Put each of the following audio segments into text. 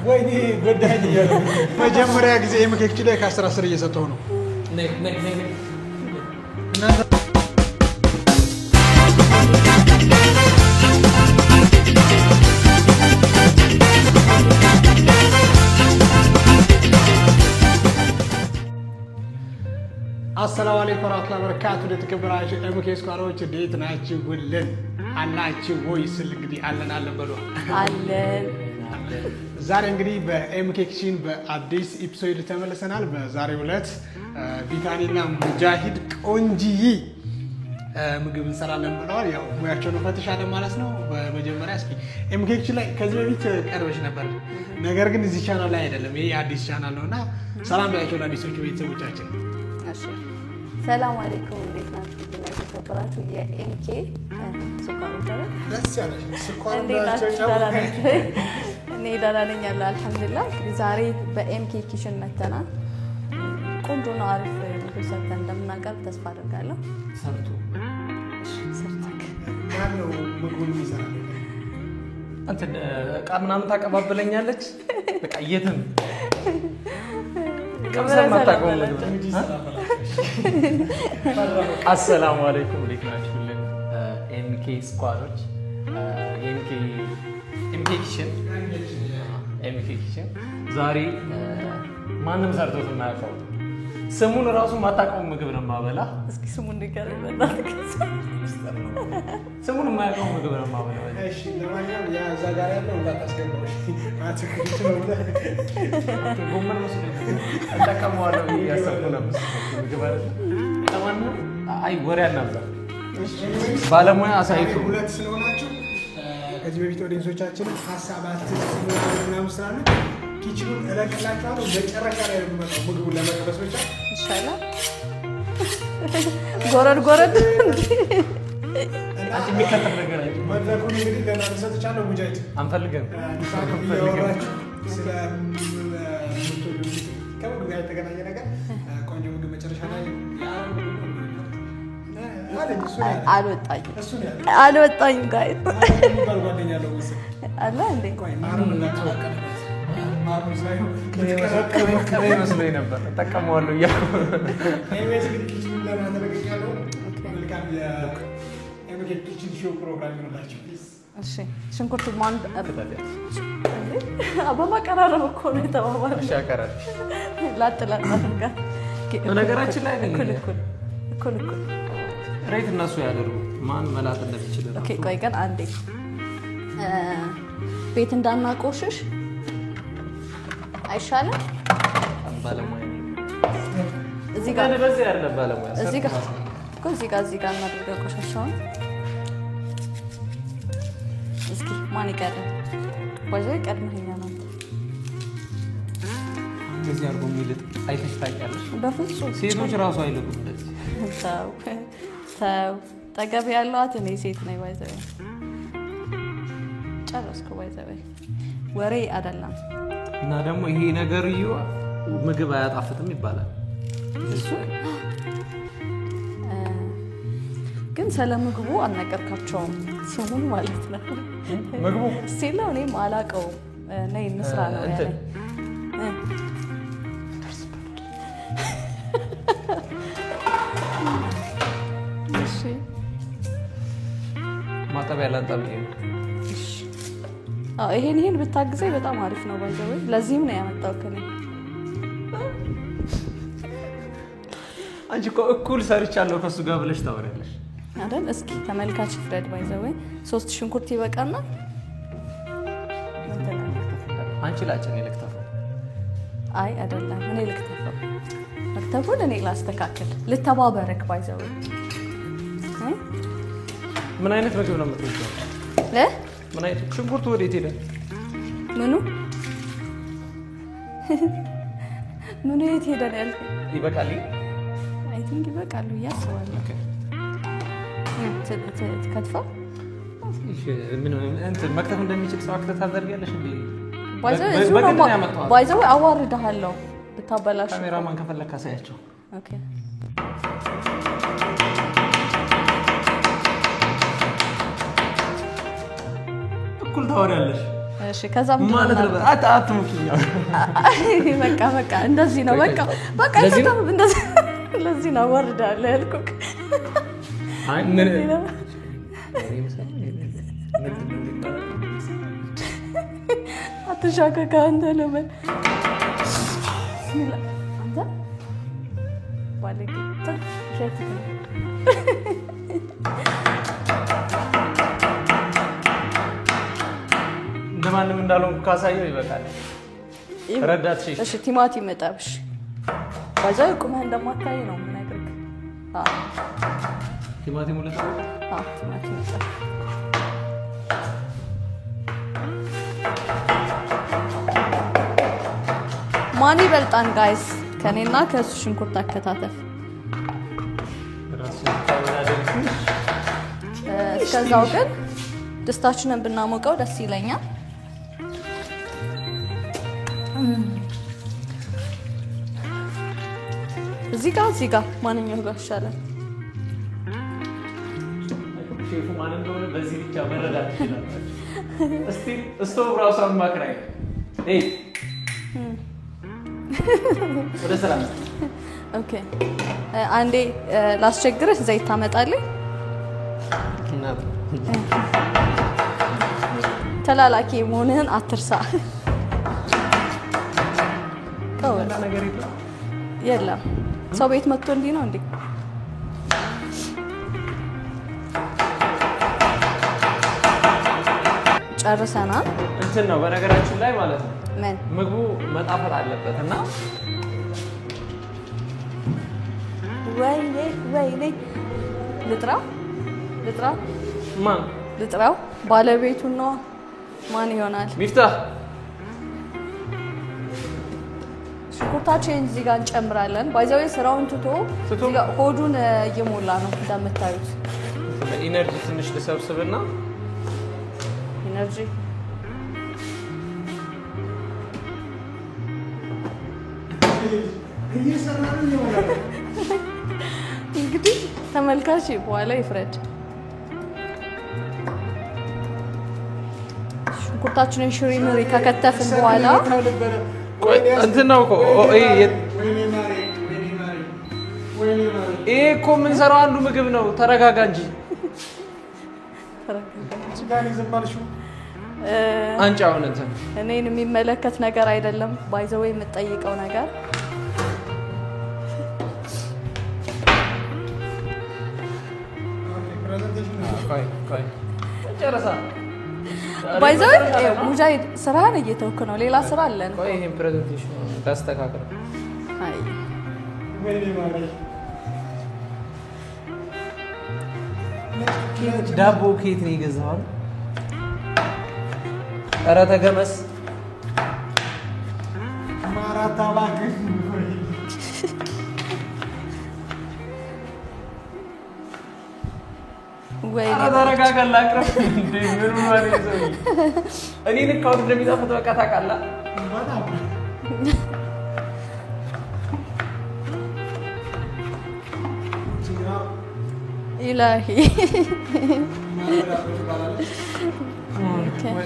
ወይኔ ጎዳኝ ይላል መጀመሪያ ጊዜ ኤምኬክ ላይ ከ10 እየሰጠው ነው السلام عليكم ورحمة الله وبركاته لتكبراش أمكي سكاروش ديت ناتشي ولن أناتشي ويس اللي علن علن بلو علن زار إنجلي بأمكي كشين بأديس إبسوي لتعمل سنال بزاري ولات بيتانينا مجاهد كونجي مجبن سلام بلوار يا ويأكلون فتش على مالسنا بمجمع راسكي أمكي كشين لا كذا بيت كروش نبر نجاركن زي channel لا يدل مي أديس channel لونا سلام بيأكلون أديس وجو بيت سوتشاچن السلام عليكم ورحمة الله وبركاته يا إمكي سكان جرا بس يعني سكان نيدانا نيجي الحمد لله زاري بإمكي كيشن متنا كنتو نعرف بسبب عندنا قرب تسبار قالوا صرتو صرتك ما له مقول ميزان أنت كأمنا متاك أباب بلنيالك بك أيتم كمسر ما تقول السلام عليكم ورحمة الله MK سكوارج MK كيشن زاري ما نمزرتو في المعرفة سمون راسو ما تقوم مقبنا ما بلا اسكي سمون نكرر بدك سمون ما يقوم مقبنا ما بلا ايش لما يا زغاريا ነው እንዳታስገባው ማትከልቱ ነው ጎመን መስሎኝ አጣቀመዋለሁ ያሰብኩ ነበር ምግባል ተማና አይ ወሬ አናብዛ ባለሙያ አሳይቱ ሁለት ስለሆናችሁ ከዚህ በፊት ኦዲየንሶቻችን ሐሳባት ምናምን ስላሉ ኪችኑን እለቅላችኋለሁ በጨረቃ ላይ ነው ምግቡን ለመቀበስ ብቻ ይሻላል ጎረድ አንቺ የሚከተል ነገር አይደለም መድረኩን እንግዲህ ለናንተ ሰጥቻለሁ ሙጃሂድ አንፈልግም ስለ ከምግብ ጋር የተገናኘ ነገር ቆንጆ ምግብ መጨረሻ ላይ አልወጣኝም ጋር ጓደኛለሁ አላ እንዴ ቆይ ማሩን እናተወቀለ ማሩን ሳይሆን ከሬ መስሎኝ ነበር ተጠቀመዋለሁ እያልኩ ኤምኤስ ኪችኑን ለማድረግ ያለው መልካም ኪችን ሾው ፕሮግራም ይሆንላችሁ ፕሊዝ እሺ ሽንኩርት ማን አባማ ቀራረብ እኮ ነው ተባባል እሺ አቀራረብ ላጥላጣ ጋር ነገራችን ላይ ነው እኩል ሬት እነሱ ያደርጉ ማን መላጥ እንደሚችል ኦኬ ቆይ ግን አንዴ ቤት እንዳናቆሽሽ አይሻልም ባለሙያ እዚህ ጋር በዚህ ያለ ባለሙያ እዚህ ጋር እናድርገው ቆሻሻውን እስኪ ማን ይቀርብ ወይዘይ ቀድመኛ ነው እንደዚህ አርጎ ሚልጥ አይተሽ ታውቂያለሽ በፍጹም ሴቶች ራሱ አይልቁም እንደዚህ ታው ተገቢ ያለዋት እኔ ሴት ነኝ ወይዘይ ጨረስኩ ወይዘይ ወሬ አይደለም እና ደግሞ ይሄ ነገር ይዩ ምግብ አያጣፍጥም ይባላል እሱ ግን ሰለምግቡ አናቀርካቸውም ስሙን ማለት ነው ምግቡ ሲለው እኔም አላቀው ነይ እንስራ ነው ያለኝ እሺ ማጠቢያ ላንጣብ ይሄን ብታግዘኝ በጣም አሪፍ ነው ባይዘው ለዚህም ነው ያመጣው ከኔ አንቺ እኮ እኩል ሰርቻለሁ ከሱ ጋር ብለሽ ታወሪያለሽ አይደል እስኪ ተመልካች ፍሬድ ባይዘው 3 ሽንኩርት ይበቃና አንቺ ላጨኔ ልክተፍ አይ አይደለም እኔ ልክተፈው መክተፉን እኔ ላስተካክል ልተባበረክ ባይዘው ምን አይነት ምግብ ነው የምትወጂው ምን አይነት ሽንኩርት ወዴት ሄደ ምኑ የት ሄደ ያልኩ ይበቃል አይ ቲንክ ይበቃል ያስባለሁ ትከትፈው እሺ ምን እንት መክተፍ እንደሚችል ሰው አክተት ታደርጊያለሽ እንዴ ባይዘው አዋርደሃለሁ ብታበላሽ ካሜራማን ከፈለክ አሳያቸው ኦኬ እኩል ታወሪያለሽ እሺ ከዛ ምን ማለት ነው አትሙኪኝ በቃ እንደዚህ ነው በቃ እንደዚህ ለዚህ ነው ወርዳለ ያልኩክ አይ ምን አትሻከካ አንተ ነው ምን አንተ ባለቂ ሸት እንደማንም እንዳልሆንኩ ካሳየው ይበቃል ረዳት እሺ ቲማቲም መጣብሽ ባዛው ቁመህ እንደማታይ ነው ምናገርክ ቲማቲም ወለታ ቲማቲም መጣ ማን ይበልጣን ጋይስ ከኔና ከሱ ሽንኩርት አከታተፍ እስከዛው ግን ድስታችንን ብናሞቀው ደስ ይለኛል እዚህ ጋር ማንኛው ጋር ይሻላል ሼፉ ማን እንደሆነ በዚህ ብቻ መረዳት ይችላል እስቲ ስቶቭ ራሱን ማክራይ ወደ ሰላም ኦኬ አንዴ ላስቸግርህ ዘይት ታመጣለህ እና ተላላኪ መሆንህን አትርሳ ተወላ ነገር የለም ሰው ቤት መጥቶ እንዲህ ነው እንዴ ጨርሰናል እንትን ነው በነገራችን ላይ ማለት ነው ምን ምግቡ መጣፈጥ አለበትና ወይኔ ልጥራው ማን ልጥራው ባለቤቱ ነው ማን ይሆናል ሚፍታህ ሽንኩርታችን እዚህ ጋር እንጨምራለን ባይዛው ስራውን ትቶ እዚህ ጋር ሆዱን እየሞላ ነው እንደምታዩት ኢነርጂ ትንሽ ልሰብስብና ኢነርጂ እንግዲህ ተመልካች በኋላ ይፍረድ ሽንኩርታችንን ሽሪምሪ ከከተፍን በኋላ እንትን ነው እኮ ይሄ እኮ የምንሰራው አንዱ ምግብ ነው ተረጋጋ እንጂ አንቺ አሁን እንትን እኔን የሚመለከት ነገር አይደለም ባይዘው የምጠይቀው ነገር ቆይ ጨረሳ ባይዘው ሙጃሂድ ስራህን እየተወክ ነው ሌላ ስራ አለን ቆይ ይሄን ፕሬዘንቴሽን ታስተካክል አይ ዳቦ ኬት ነው ይገዛው ኧረ ተገመስ ማራታ ባክ ወይኔ ተረጋጋላ አቅርብ እንዴ ምን ማለት ነው እኔ ልካው እንደሚጣፍጥ በቃ ታውቃለህ በጣም ኢላሂ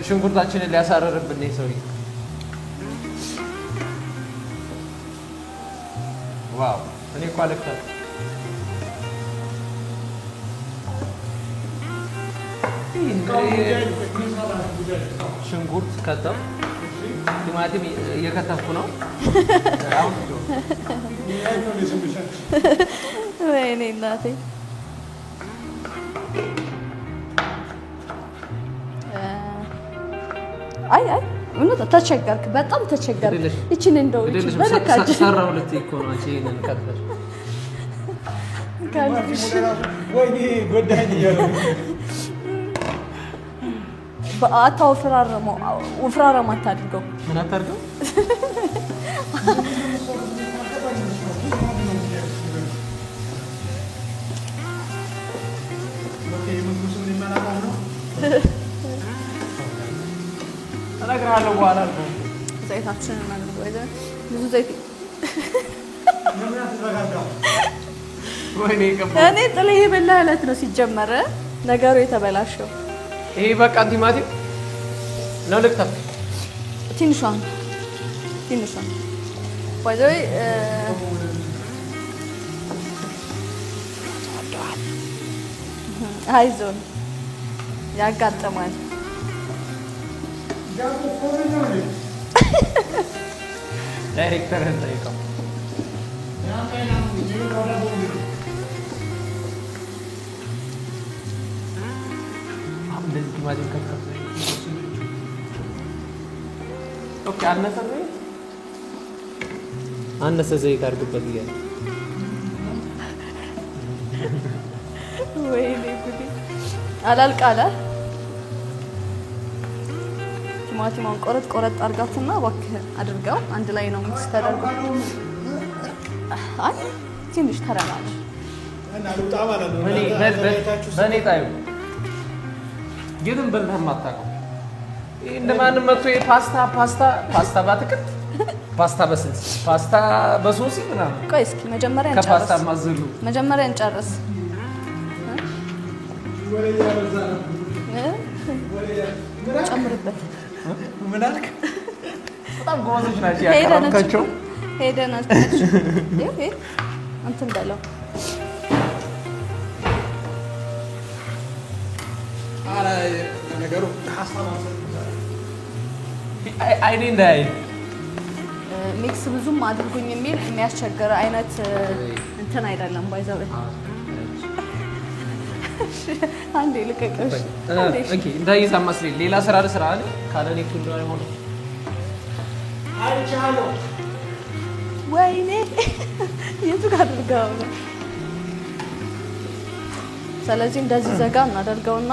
ሽንኩርታችንን ሊያሳረርብን ነው ሰውዬ ዋው እኔ እኮ አልክታት ሽንኩርት ከተፍ ቲማቲም እየከተፍኩ ነው ወይኔ እናቴ አይ እውነት ተቸገርክ በጣም ተቸገርክ እቺን እንደው እቺ በለካች ሰራው ለትይኮ ነው እቺ ነን ከተፍ ካልሽ ወይኔ ጎዳኝ ይያለው በአታው ፍራረማ አታድርገው ምን አታርገው ተናግራለሁ በኋላ ነው ዘይታችንን እናድርገው ብዙ ዘይት ምን ያስረጋጋው ወይኔ ገባ እኔ ጥለህ የበላህ ዕለት ነው ሲጀመር ነገሩ የተበላሸው። ይሄ በቃ ቲማቲም ነው ልክተፍ ትንሿን ወይ አይዞን ያጋጥማል። ዳይሬክተር እንጠይቀው። እንደዚህ ቲማቲም ከፍከፍ ኦኬ አነሰ ዘይት አድርግበት እያለ ወይኔ ጉዴ አላልቃለ ቲማቲሙን ቆረጥ አድርጋትና እባክህ አድርገው አንድ ላይ ነው ሚክስ ተደርጎ አይ ትንሽ ተረጋጋ እና ልውጣ ማለት ነው። በኔ ታዩ ግን በልተህ ማታውቀው እንደማንም መጥቶ ፓስታ ባትክልት ፓስታ በስልስ ፓስታ በሶሲ ምናምን ቆይ እስኪ መጀመሪያ እንጨርስ ከፓስታ ማዝሉ መጀመሪያ እንጨርስ ወለያ በዛ ነው ጨምርበት ምን አልክ? በጣም ጎበዞች ናቸው ያቀረብካቸው ሄደናችሁ ይሄ እንትን በለው አረ ነገሩ ሀሳብ አይኔ እንዳይ ሚክስ ብዙም አድርጉኝ የሚል የሚያስቸግር አይነት እንትን አይደለም ባይዘው አንዴ ልቀቀሽ ኦኬ እንዳይዛ መስለኝ ሌላ ስራ ለስራ አለ ካለኔ ኩሉ አይሆን አይቻለሁ ወይኔ የቱ ጋር አድርገው ነው ስለዚህ እንደዚህ ዘጋ እናደርገውና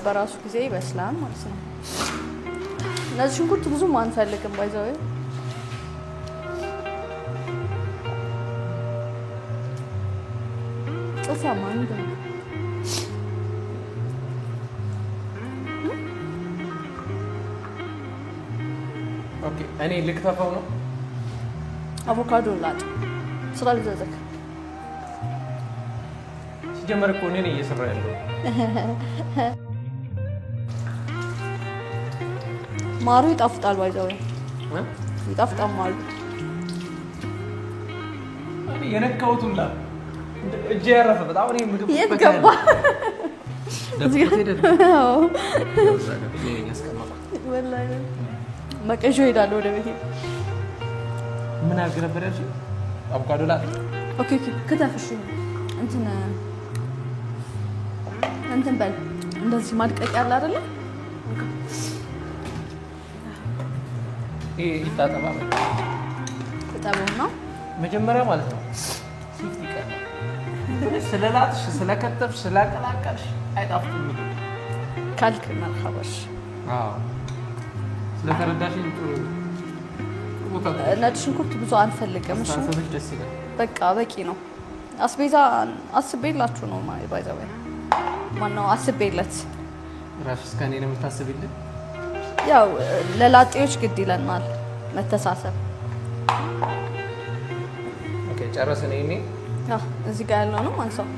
በራሱ ጊዜ ይበስላል ማለት ነው እነዚህ ሽንኩርት ብዙም አንፈልግም ባይዘው ማንደ ኦኬ እኔ ልክተፈው ነው አቮካዶ ላጥ ስራ ልዘዘክ ሲጀመር እኮ እኔ ነኝ እየሰራ ያለው ማሩ ይጣፍጣል ባይዘው ይጣፍጣል ማሩ እኔ የነካውቱላ እጄ ያረፈ በጣም እኔ ምግብ ይገባ እዚህ አዎ ወላሂ መቀጆ ሄዳለሁ ወደ ቤቴ ምን አድርገህ ነበር ያልሽኝ? አቮካዶ ላጥ ኦኬ ከተፍሽ እንትን በል እንደዚህ ማድቀቅ ያለ አይደለ ይሄ ይታጠባ ተጠበውና መጀመሪያ ማለት ነው ሲፍቲ ቀን ስለላጥሽ ስለከተፍሽ ስላቀላቀልሽ አይጣፍጥም ምግብ ካልክ መልካባሽ አዎ ስለተረዳሽኝ ጥሩ ነጭ ሽንኩርት ብዙ አንፈልግም እሺ ሳሰብሽ ደስ ይላል በቃ በቂ ነው አስቤዛ አስቤላችሁ ነው ባይዘው ማነው አስቤለት ራስ እስከኔ ነው የምታስብልኝ ያው ለላጤዎች ግድ ይለናል መተሳሰብ ኦኬ ጨረስን እኔ እዚህ ጋር ያለው ነው አንሳው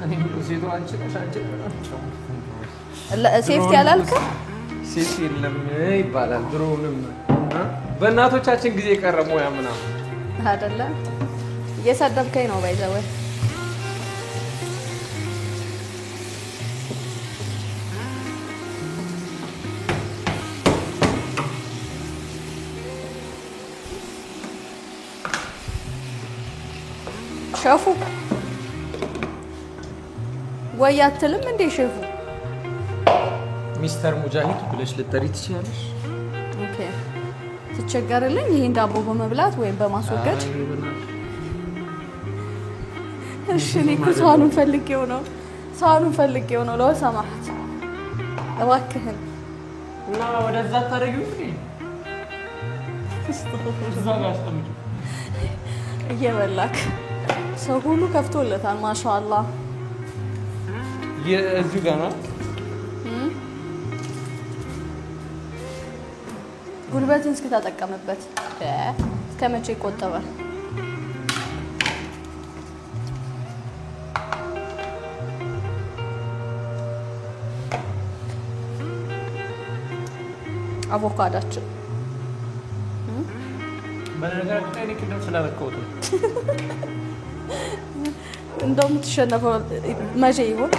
እኔ ሴቶ አንቺ ነሽ ሴፍቲ ያላልከ ሴፍቲ የለም ይባላል ድሮውንም በእናቶቻችን ጊዜ ቀረሙ ያምና አይደለ እየሰደብከኝ ነው ባይዘው ሸፉ ወይ አትልም እንዴ ሸፉ ሚስተር ሙጃሂድ ብለሽ ልጠሪ ትችያለሽ ኦኬ ትቸገርልኝ ይሄን ዳቦ በመብላት ወይ በማስወገድ እሺ እኔ እኮ ሳህኑን ፈልጌው ነው ለው ሰማህት እባክህን እና ወደዛ ታረጊው እንዴ እዛ ጋር አስቀምጪ እየበላክ ሰው ሁሉ ከፍቶለታል ማሻአላህ የእዚህ ጋር ነው ጉልበትን እስከ ተጠቀመበት ከመቼ ይቆጠባል አቮካዳችን በነገራችን ላይ ቅድም ስለረከውት እንደውም ተሸነፈው መቼ ይሆን?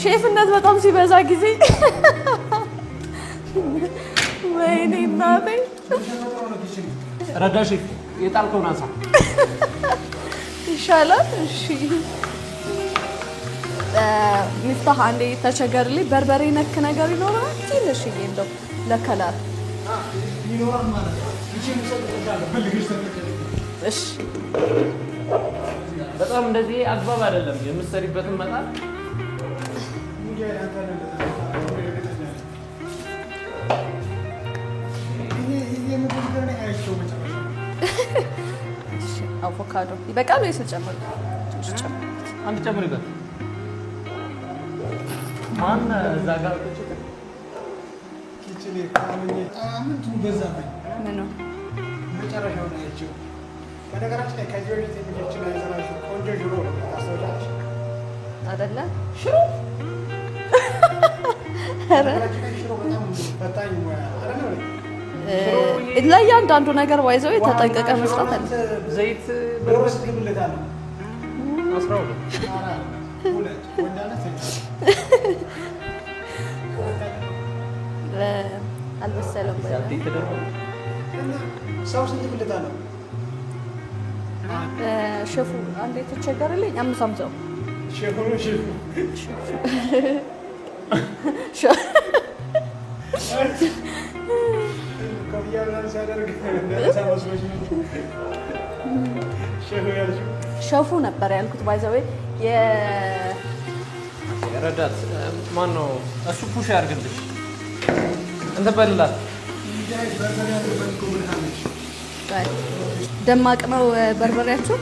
ሼፍነት በጣም ሲበዛ ጊዜ ወይኔ እናቴ ረዳሽ የጣልከውን አንሳ ይሻላል። እሺ ሚፍታህ አንዴ ተቸገርልኝ። በርበሬ ነክ ነገር ይኖራል ትንሽዬ እንደው ለከለር ይኖራል ማለት ነው። እሺ በጣም እንደዚህ አግባብ አይደለም የምትሰሪበትን መጣል አቮካዶ ይበቃል ወይስ ልጨምር? ትንሽ ጨምር። አንድ ጨምሪበት። ማን እዛ ጋር ቁጭ ኪችኔ ካምኜ ምን በዛብኝ ምኑ መጨረሻው ነው ያለው። በነገራችን ላይ ከዚህ በፊት የሚችል አይዘራሽ ቆንጆ ሽሮ ታስተውላለሽ አይደለ? ሽሮ ኧረ ሽሮ በጣም ፈታኝ ሙያ አይደል? ለእያንዳንዱ ነገር ዋይዘው የተጠንቀቀ መስራት አለ። ዘይት በሮስ ግብልታል 12 አልበሰለም ወይ? ያንተ ተደርጎ ሰው ስንት ብልታል? ሼፉ አንዴ ተቸገረልኝ። አምሳምሰው ሼፉ ሸፉ ነበር ያልኩት። ባይዘዌ ረዳት ማን ነው እሱ? ፑሽ ያርግልሽ እንተ በልላት ደማቅ ነው በርበሬያችሁ።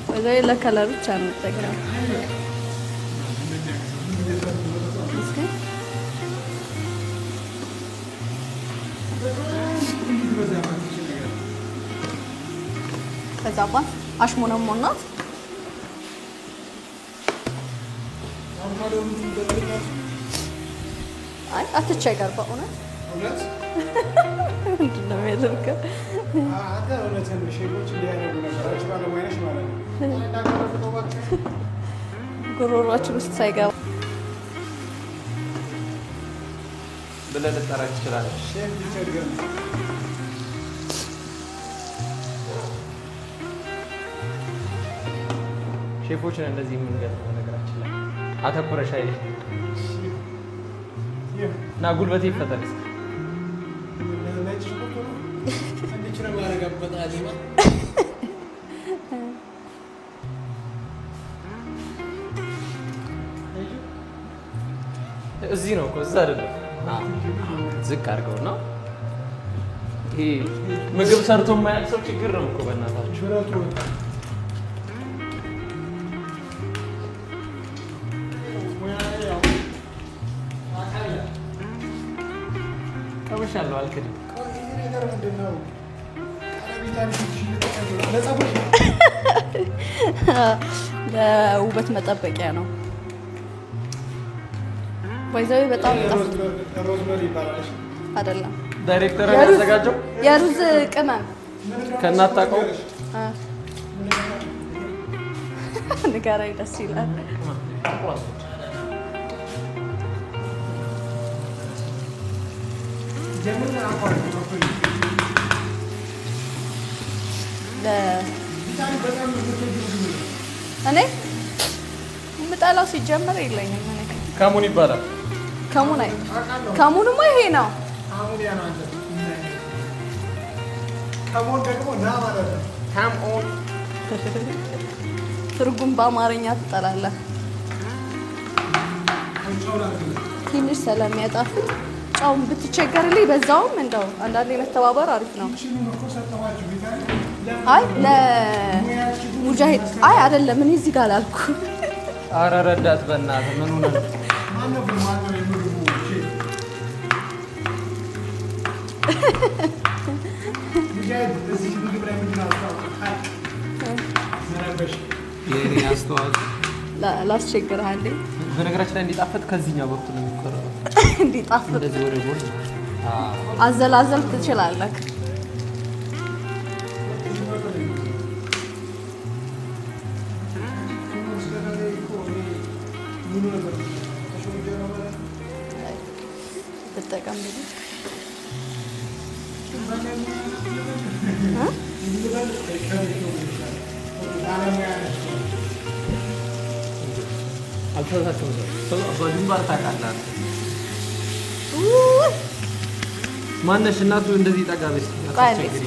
ባይዘዌ ለከለር ብቻ ነው የምጠቀመው። ከዛ በኋላ አሽሞነሞናት አይ አትቸገር በእውነት ምንድን ነው የሚያደርገው? ጉሮሯችን ውስጥ ሳይገባ ብለህ ልጠራች ትችላለች። ሼፎችን እንደዚህ የምንገጥመው ነገራችን ላይ አተኩረሽ አይደል እና ጉልበቴ ይፈታል። እዚህ ነው እኮ እዛ አይደለም። ዝቅ አድርገውና ይሄ ምግብ ሰርቶ የማያውቅ ሰው ችግር ነው እኮ በእናታችሁ። ቀምሻለሁ አልክድም። ለውበት መጠበቂያ ነው። ባይዘው በጣም ሮዝመሪ ይባላል አይደለም። ዳይሬክተር ያዘጋጀው የሩዝ ቅመም ከእናት ታውቀው ንገረኝ፣ ደስ ይላል። እኔ የምጠላው ሲጀመር የለኝም። ከሙን ይባላል። ከሙን አይ ከሙንማ ይሄ ነው። ከሙን ደግሞ ና ማለት ነው። ካምኦን ትርጉም በአማርኛ ትጠላለህ። ትንሽ ስለሚያጣፍጥ ጫውን ብትቸገርልኝ በዛውም እንደው አንዳንዴ መተባበር አሪፍ ነው። አይ ለሙጃሂድ አይ አይደለም እኔ እዚህ ጋር አላልኩ። ኧረ ረዳት በእናትህ ምን ሆነህ ነው? ሙጃሂድ እዚህ ምግብ ላይ ምን ነው ዘረበሽ የኔ አስተዋጽኦ ላስቸግርህ አንዴ። በነገራችን ላይ እንዲጣፈጥ ከዚህኛው በኩል ነው የሚቆረጠው። እንዲጣፍጥ እንደዚህ ወደ ጎን አዘላዘል ትችላለህ። ተጠቀም እንዴ አልተሳሳተም ሰው በድንባር ታውቃለህ። ማነሽ እናቱ እንደዚህ ጠጋ በስ ቃይልስ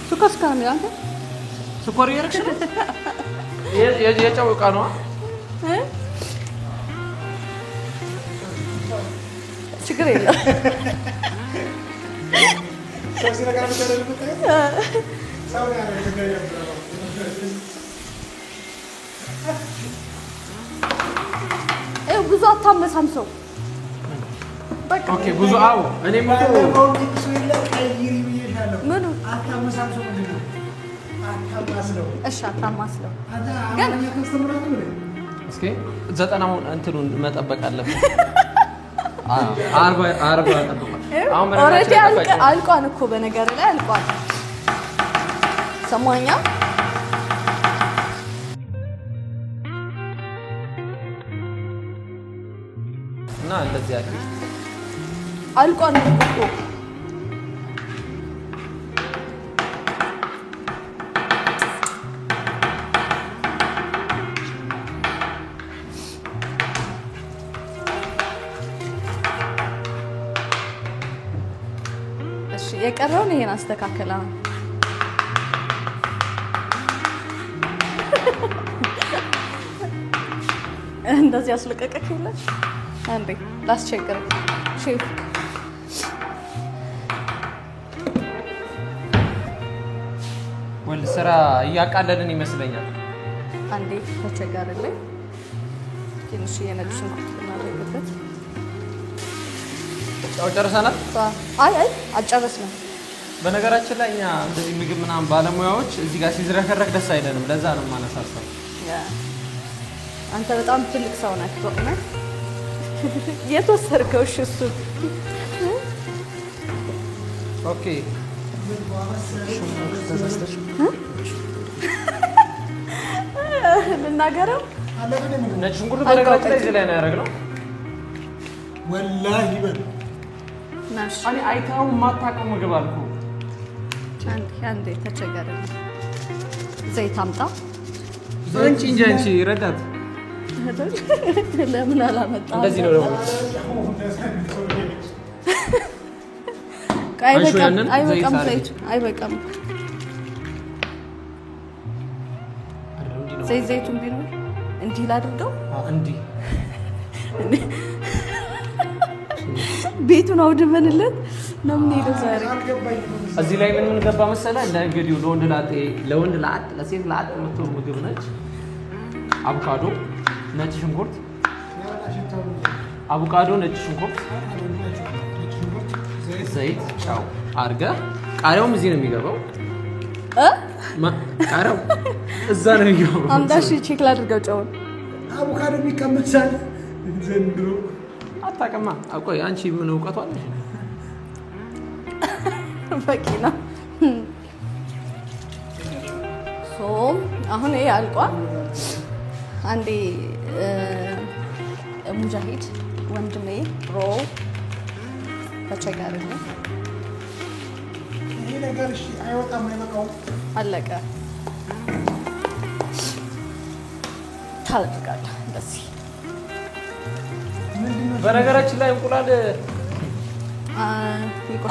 ሱካስ ካሜራ አንተ ስኳር እያደረግሽ ነው? የጨው ዕቃ ነዋ። ችግር የለም። ሰው ነገር አልተደረገ ሰው ያለ ተገኘ ብዙ አታመሳም ሰው በቃ ኦኬ ብዙ አው እኔ ምኑ አታመሳም ሰው ምንድን ነው? አታማስለው። እሺ አታማስለው ግን ከስተምራቱ ነው እስኪ 90 እንትኑን መጠበቅ አለበት። 40 ጠብቋል። አሁን ኦሬዲ አልቋን እኮ በነገር ላይ አልቋን። ሰማኛ እና እንደዚህ ያለ አልቋን እኮ የቀረውን ይሄን አስተካከላ እንደዚህ አስለቀቀክ ይላል አንዴ ላስቸግር ሼፍ ወል ስራ እያቃለልን ይመስለኛል። አንዴ ተቸጋረልኝ ትንሽ የነጭ ሽንኩርት እናደርግበት። ጫው ጨርሰናል? አይ አልጨረስንም። በነገራችን ላይ እኛ እንደዚህ ምግብ ምናምን ባለሙያዎች እዚህ ጋር ሲዝረከረክ ደስ አይለንም። ለዛ ነው የማነሳሳው። አንተ በጣም ትልቅ ሰው ነህ። በእውነት የተወሰድከው እሱ ኦኬ ልናገረው ነጭ ሽንኩርት በነገራችን ላይ እዚህ ላይ ነው ያደረግነው። ወላሂ በል ናሽ እኔ አይታው የማታውቀው ምግብ አልኩህ። አንዴ ተቸገረን። ዘይት አምጣ። አንቺ እንጂ አንቺ ረዳት ለምን አላመጣም? እንደዚህ ነው ደግሞ አይበቃም ዘይት አይበቃም። ዘይቱን ቢኖር እንዲህ ላድርገው። እንዲህ ቤቱን አውድመንለት ነው የምንሄደው ዛሬ። እዚህ ላይ ምን ገባ መሰለህ? ለእንግዲህ ለወንድ ላጥ ለሴት ላጥ የምትሆን ምግብ ነች። አቮካዶ፣ ነጭ ሽንኩርት፣ አቮካዶ፣ ነጭ ሽንኩርት፣ ዘይት፣ ጫው አድርገህ ቃሪያውም እዚህ ነው የሚገባው። ቃሪያው እዛ ነው የሚገባው። አምዳሽ ቼክ ላድርገው ጫውን። አቮካዶ የሚቀመሳል ዘንድሮ አታውቅማ። ቆይ አንቺ ምን እውቀቱ አለሽ? በቂ ነው። አሁን ይሄ አልቋል። አንዴ ሙጃሂድ ወንድሜ ሮ ተቸጋሪ ነው። ይሄ ነገር እሺ አይወጣም አይበቃውም። አለቀ። ታልቃለህ እንደዚህ። በነገራችን ላይ እንቁላል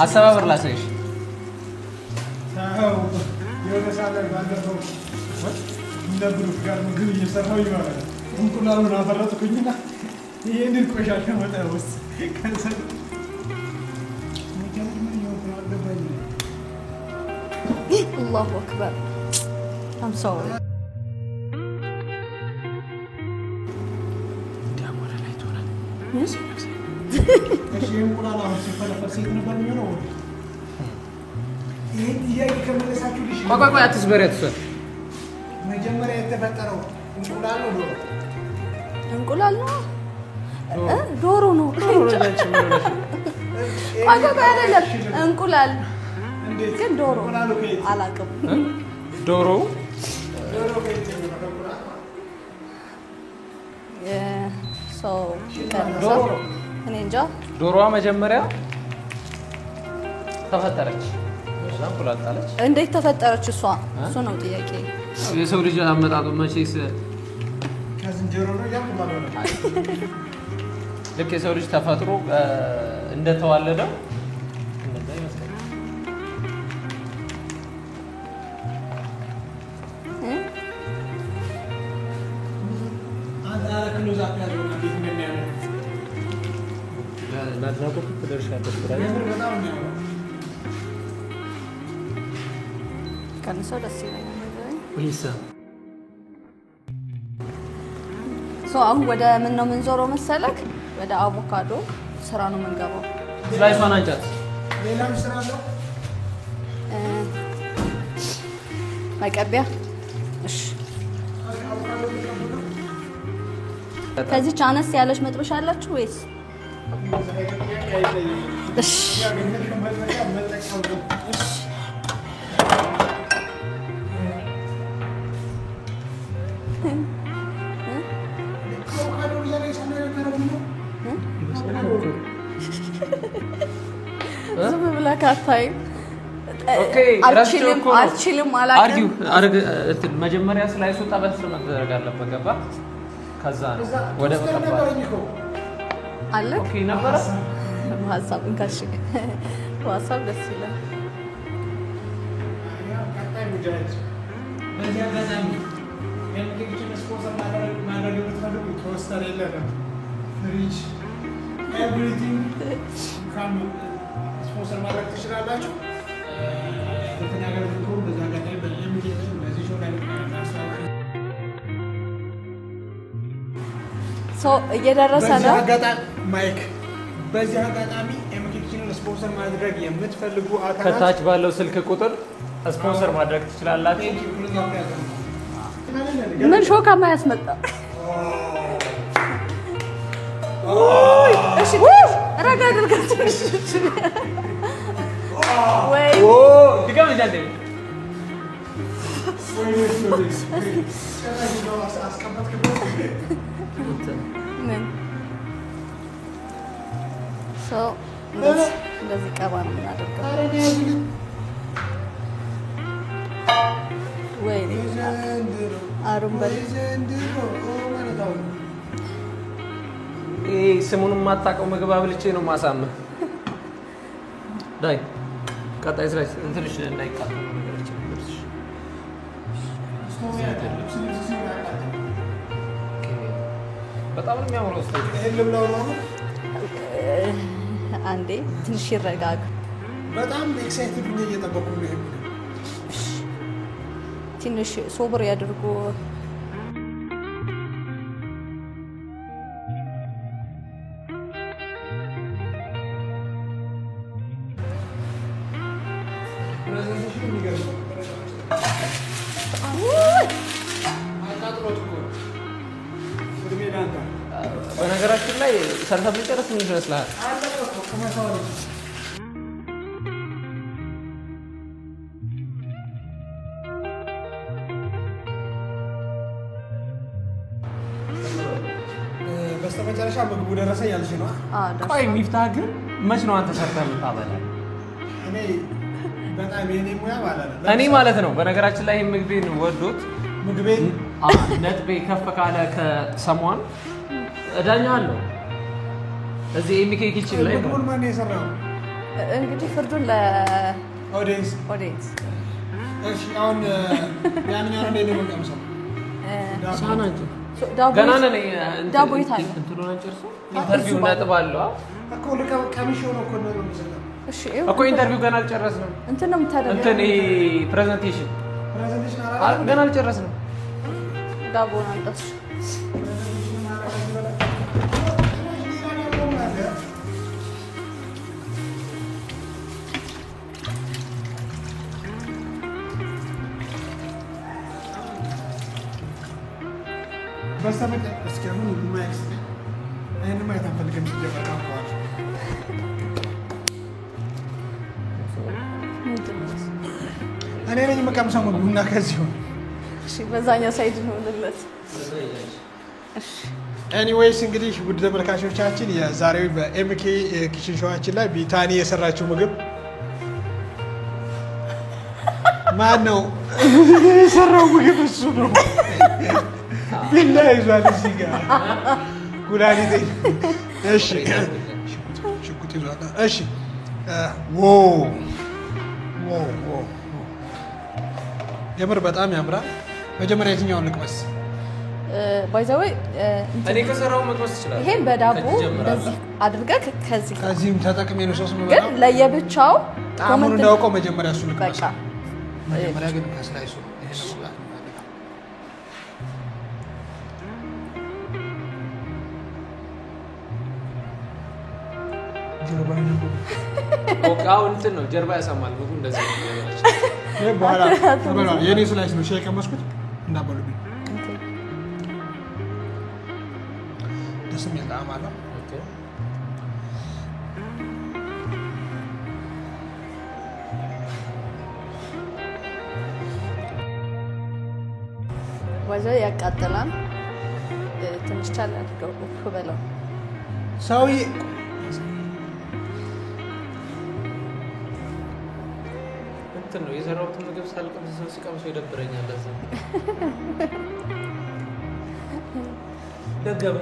አሰባበር ላሳይሽ። ታው የሆነ ሰዓት ላይ ባለፈው እንደብሩክ ጋር ምግብ እየሰራሁ ይባላል። እንቁላሉን አፈረጥኩኝና ይሄንን ቆሻሻ መጣ ውስጥ ከሰል አላሁ አክበር። I'm sorry. እሺ እንቁላል አሁን ሲፈለፈል ሴት ነበር የሚሆነው ይሄ ጥያቄ ከመለሳችሁ ልሽ ቆይ አትስበሪያት እሷ መጀመሪያ የተፈጠረው እንቁላል ነው ዶሮ እንቁላል ነው ዶሮ ነው አይደለም እንቁላል እንዴት ግን ዶሮ እንቁላሉ ከየት አላውቅም ዶሮ ከየት ነው ዶሮ እኔ እንጃ ዶሮዋ መጀመሪያ ተፈጠረች ከዛ እንቁላል ጣለች እንዴት ተፈጠረች እሷ እሱ ነው ጥያቄ የሰው ልጅ አመጣጡ መቼስ ከዝንጀሮ ነው ያምባለው ልክ የሰው ልጅ ተፈጥሮ እንደተዋለደው እንደዛ ይመስላል አንተ ክሎዝ አፕ ያለው እንዴት እንደሚያምር ለአድናቆት ትደርሻለሽ ብራይ በጣም ነው ከነሰ ደስ ይለኛል ወይስ አሁን ወደ ምን ነው የምንዞረው መሰለክ ወደ አቮካዶ ስራ ነው የምንገባው ስላይሷን አንጫት ሌላም ስራ ነው ማቀቢያ እሺ ከዚህ ቻነስ ያለች መጥበሻ አላችሁ ወይስ እሺ ዝም ብለህ አታይም ኦኬ አልችልም አላውቅም እንትን መጀመሪያ ስላይሱ ጠበስ መደረግ አለበት ገባ ከዛ ነው ወደ መቀባት አለ ኦኬ ነበር ሀሳብን ካሽ ሀሳብ ደስ ይላል በዚህ አጋጣሚ የምግብችን ስፖንሰር ማድረግ የምትፈልጉ ቶስተር የለም ፍሪጅ ኤቭሪቲንግ ካም ስፖንሰር ማድረግ ትችላላችሁ በተናገር ነው በዛ አጋጣሚ በየምግብችን በዚህ ሾው ላይ እየደረሰ ነው ማይክ በዚህ አጋጣሚ ኤምኬኪችን ስፖንሰር ማድረግ የምትፈልጉ አካላት ከታች ባለው ስልክ ቁጥር ስፖንሰር ማድረግ ትችላላችሁ ምን ሾካ ማያስመጣ እሺ ረጋ አድርጋችሁ ወይ ድጋም እንጃ ምን እንደዚህ ቀባ ነው የምናደርገው ወይ አሩምበል ስሙን የማታውቀው ምግብ አብልቼ ነው ማሳመን ዳይ ቀጣይ ስራሽ እንትንሽ እንዳይቃጠል ነገሮች በጣም ነው የሚያምረው ስቴጅ ልብላው ነው አንዴ ትንሽ ይረጋጋ በጣም ኤክሳይትድ ነኝ እየጠበቁ ነው ትንሽ ሶብር ያድርጉ በነገራችን ላይ ሰርተፍ ጨርስ ምን ይመስላል በስተመጨረሻ ምግቡ ደረሰ ያልሽ ነው ቆይ ሚፍታህ ግን መች ነው አንተ ሰርተህ የምታበላው እኔ በጣም የኔ ሙያ ማለት ነው እኔ ማለት ነው በነገራችን ላይ ምግቤን ወዶት ምግቤን ነጥቤ ከፍ ካለ ከሰሟን እዳኛለሁ እዚህ ኤምኬ ኪችን ላይ ምግቡን ማን የሰራው እንግዲህ ፍርዱን ለኦዲየንስ እሺ አሁን ያንኛው ነው ለኔ መቀምሰው ሳናችሁ ዳቦ ገና ነኝ ዳቦ ይታል እንትኑን አንጨርሱ ኢንተርቪው ነጥብ አለው እኮ ለቀምሽው ነው እኮ ነው የሚሰራው እሺ እኮ ኢንተርቪው ገና አልጨረስንም እንትን ነው የምታደርገው እንትን ፕሬዘንቴሽን ገና አልጨረስንም ዳቦን አንጠሽ በስተመጨ እስኪ አሁን ማይክስ አይን ማየት አንፈልግም ሲጀመር አቋዋል እኔ ነኝ መቀምሰው ምግቡና ከዚህ ሆነ እሺ በዛኛው ሳይድ ነው ልለት እሺ ኤኒዌይስ እንግዲህ ውድ ተመልካቾቻችን የዛሬው በኤምኬ ኪችን ሾዋችን ላይ ቢታኒ የሰራችው ምግብ ማን ነው የሰራው ምግብ እሱ ነው ቢላ ይዟል እዚህ ጋር ኩላሊት እሺ ሽጉጥ ይዟል እሺ የምር በጣም ያምራል መጀመሪያ የትኛውን ልቅመስ ባይዘው እኔ ከሰራው መቅመስ ይችላል ይሄን በዳቦ እንደዚህ አድርገህ ከዚህም ተጠቅሜ ነው ሶስ ግን ለየብቻው ጣሙን እንዳውቀው መጀመሪያ እሱ ልቅመስ በቃ መጀመሪያ ግን ከስላይሱ ይሄን ነው ማለት ኦቃው እንትን ነው ጀርባ ያሳማል ምግቡ እንደዚህ ነው ይሄ በኋላ ተበላ የኔ ስላይስ ነው ሼክ መስኩት እንዳበሉብኝ ደስ የሚል ጣዕም አለው ወዘ ያቃጥላል ትንሽ ቻል አድርገው በለው ሰውዬ እንትን ነው የሰራሁት ምግብ ሳልቀምስ ሰው ሲቀምሰው ይደብረኛል ለዛ ደገመ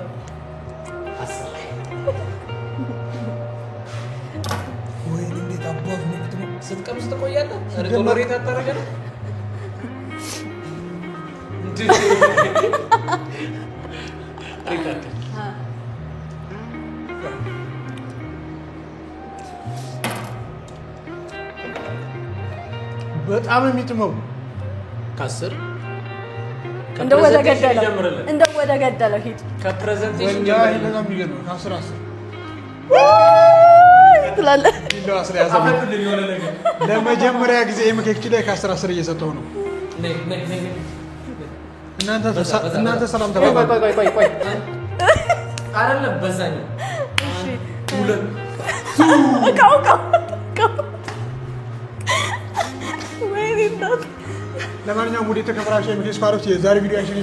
ወይ እንዴት አባቱ ነው የምትለው ስትቀምስ ትቆያለህ ቶሎሬት አታረገ ነው በጣም የሚጥመው ከ10 እንደው ወደ ገደለው ሂድ ከፕሬዘንቴሽን ጀምሮ በጣም የሚገርም ነው 10 ትላለህ ቢላው 10 ያዘው ለመጀመሪያ ጊዜ ኤምኬክ ላይ ከ10 እየሰጠው ነው እናንተ ሰላም ተባባሉ ቆይ አይደለም በዛኛው እሺ ሁለት ካው ወይኔ እናት ለማንኛውም ውድ የተከበራችሁ ኤምኬክ ስኳሮች የዛሬ ቪዲዮአችን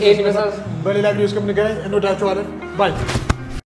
በሌላ ቪዲዮ እስከምንገናኝ እንወዳችኋለን ባይ